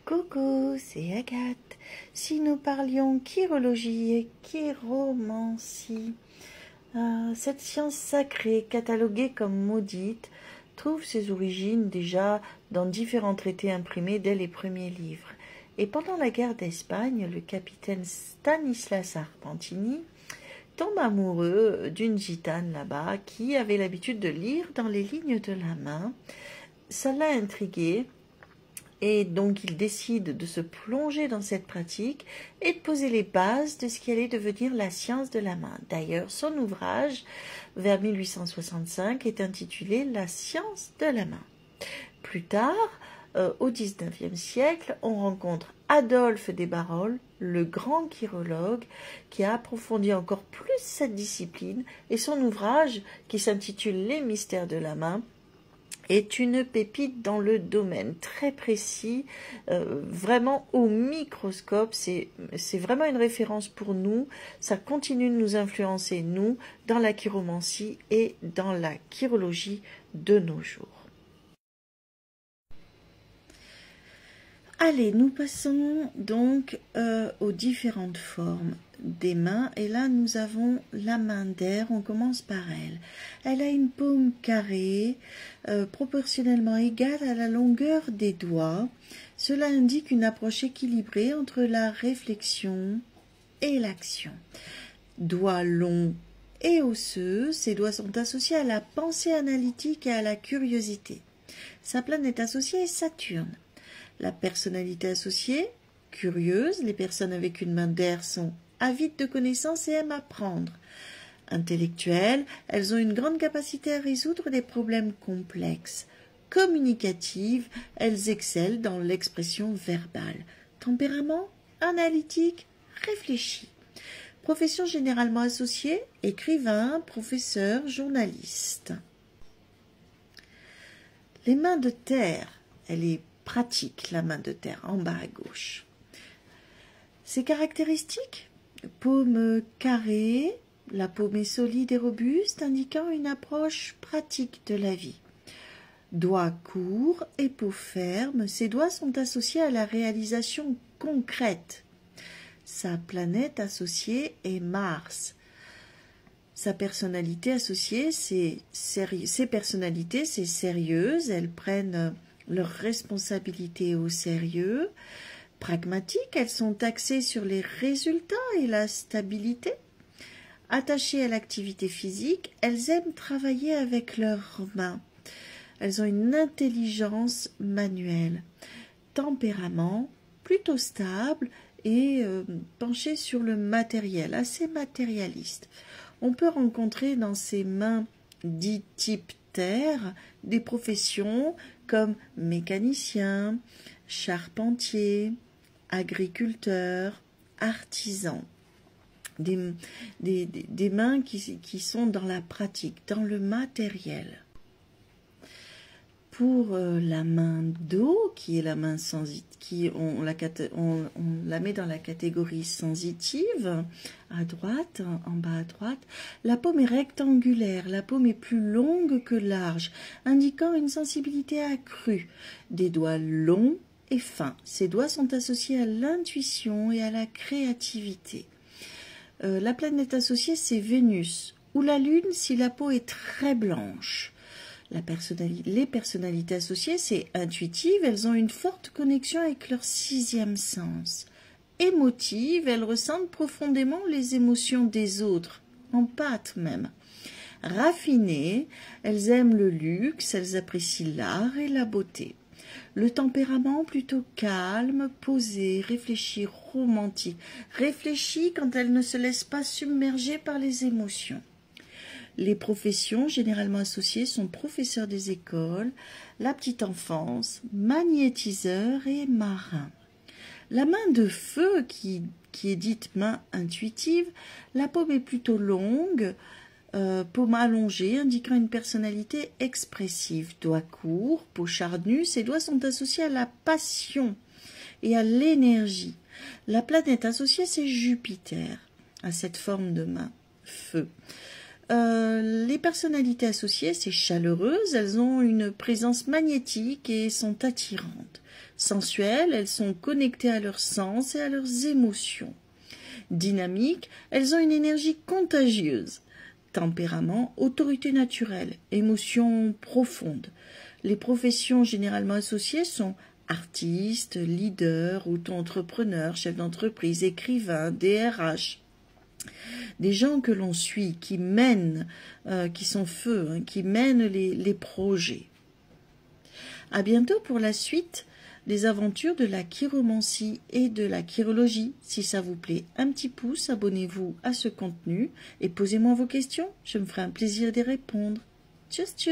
Coucou, c'est Agathe. Si nous parlions chirologie et chiromancie, cette science sacrée, cataloguée comme maudite, trouve ses origines déjà dans différents traités imprimés dès les premiers livres. Et pendant la guerre d'Espagne, le capitaine Stanislas Arpentini tombe amoureux d'une gitane là-bas qui avait l'habitude de lire dans les lignes de la main. Ça l'a intrigué. Et donc, il décide de se plonger dans cette pratique et de poser les bases de ce qui allait devenir la science de la main. D'ailleurs, son ouvrage, vers 1865, est intitulé « La science de la main ». Plus tard, au XIXe siècle, on rencontre Adolphe Desbarolles, le grand chirologue, qui a approfondi encore plus cette discipline, et son ouvrage, qui s'intitule « Les mystères de la main », est une pépite dans le domaine, très précis, vraiment au microscope. C'est vraiment une référence pour nous. Ça continue de nous influencer, nous, dans la chiromancie et dans la chirologie de nos jours. Allez, nous passons donc aux différentes formes des mains. Et là, nous avons la main d'air. On commence par elle. Elle a une paume carrée, proportionnellement égale à la longueur des doigts. Cela indique une approche équilibrée entre la réflexion et l'action. Doigts longs et osseux, ses doigts sont associés à la pensée analytique et à la curiosité. Sa planète associée est Saturne. La personnalité associée, curieuse, les personnes avec une main d'air sont avides de connaissances et aiment apprendre. Intellectuelles, elles ont une grande capacité à résoudre des problèmes complexes. Communicatives, elles excellent dans l'expression verbale. Tempérament, analytique, réfléchi. Profession généralement associée, écrivain, professeur, journaliste. Les mains de terre, elle est pratique, la main de terre, en bas à gauche. Ses caractéristiques, paume carrée, la paume est solide et robuste, indiquant une approche pratique de la vie. Doigts courts et peau ferme, ses doigts sont associés à la réalisation concrète. Sa planète associée est Mars. Sa personnalité associée, ses personnalités, c'est sérieuses, elles prennent leurs responsabilités au sérieux. Pragmatiques, elles sont axées sur les résultats et la stabilité. Attachées à l'activité physique, elles aiment travailler avec leurs mains. Elles ont une intelligence manuelle. Tempérament, plutôt stable et penché sur le matériel, assez matérialiste. On peut rencontrer dans ces mains dites type terre des professions comme mécanicien, charpentier, agriculteur, artisan. Des mains qui sont dans la pratique, dans le matériel. Pour la main d'eau, qui est la main sensitive, on la met dans la catégorie sensitive, à droite, en bas à droite. La paume est rectangulaire, la paume est plus longue que large, indiquant une sensibilité accrue. Des doigts longs et fins. Ces doigts sont associés à l'intuition et à la créativité. La planète associée, c'est Vénus, ou la Lune si la peau est très blanche. Les personnalités associées, c'est intuitive, elles ont une forte connexion avec leur sixième sens. Émotives, elles ressentent profondément les émotions des autres, en pâte même. Raffinées, elles aiment le luxe, elles apprécient l'art et la beauté. Le tempérament plutôt calme, posé, réfléchi, romantique. Réfléchi quand elles ne se laissent pas submerger par les émotions. Les professions généralement associées sont professeurs des écoles, la petite enfance, magnétiseur et marin. La main de feu, qui est dite main intuitive, la paume est plutôt longue, paume allongée, indiquant une personnalité expressive. Doigts courts, peau charnue, ses doigts sont associés à la passion et à l'énergie. La planète associée, c'est Jupiter, à cette forme de main, feu. Les personnalités associées, c'est chaleureuses, elles ont une présence magnétique et sont attirantes. Sensuelles, elles sont connectées à leurs sens et à leurs émotions. Dynamiques, elles ont une énergie contagieuse. Tempérament, autorité naturelle, émotions profondes. Les professions généralement associées sont artistes, leaders, auto-entrepreneurs, chefs d'entreprise, écrivains, DRH. Des gens que l'on suit, qui mènent, qui sont feu, qui mènent les projets. À bientôt pour la suite des aventures de la chiromancie et de la chirologie. Si ça vous plaît, un petit pouce, abonnez-vous à ce contenu et posez-moi vos questions. Je me ferai un plaisir d'y répondre. Tchuss, tchuss.